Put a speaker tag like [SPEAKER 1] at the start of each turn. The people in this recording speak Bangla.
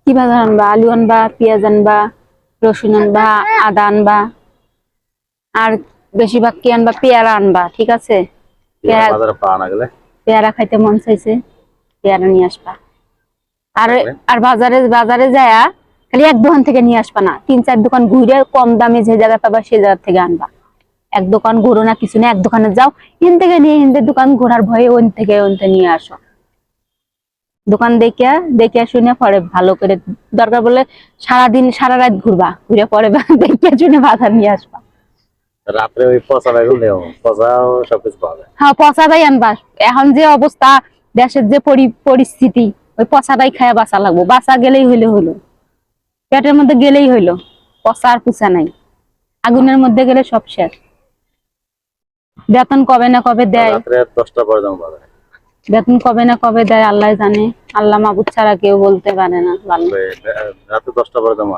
[SPEAKER 1] কি বাজার আনবা? আলু আনবা, পেঁয়াজ আনবা, রসুন আনবা, আদা আনবা, আর বেশিরভাগ কি আনবা? পেয়ারা আনবা, ঠিক আছে? পেয়ারা খাইতে মন চাইছে, পেয়ারা নিয়ে আসবা। আর আর বাজারে বাজারে যায়া খালি এক দোকান থেকে নিয়ে আসবা না, 3-4 দোকান ঘুরে কম দামে যে জায়গা পাবা সেই জায়গা থেকে আনবা। এক দোকান ঘুরো না, কিছু না, এক দোকানে যাও, এন থেকে নিয়ে এনতে দোকান ঘোরার ভয়ে ওন থেকে ওনতে নিয়ে আসো। দোকান দেখিয়া দেখিয়া শুনে পরে ভালো করে, দরকার বলে সারাদিন সারা রাত ঘুরবা, ঘুরে পরে দেখিয়া শুনে বাজার নিয়ে আসবা।
[SPEAKER 2] রাত্রে ওই পচা বেগুন নেও, পচাও সবকিছু পাওয়া যায়।
[SPEAKER 1] হ্যাঁ, পচাটাই আনবা। এখন যে অবস্থা, দেশের যে পরিস্থিতি, ওই পচাটাই খায়া বাঁচা লাগবো। বাঁচা গেলেই হইলো হইলো, পেটের মধ্যে গেলেই হইলো, পচা আর পুচা নাই। আগুনের মধ্যে গেলে সব শেষ। বেতন কবে না কবে দেয়,
[SPEAKER 2] রাত্রে 10টা পর্যন্ত পাওয়া যায়।
[SPEAKER 1] বেতন কবে না কবে দেয় আল্লাহ জানে, আল্লাহ মাবুদ ছাড়া কেউ বলতে পারে না।
[SPEAKER 2] রাতে 10টা পর্যন্ত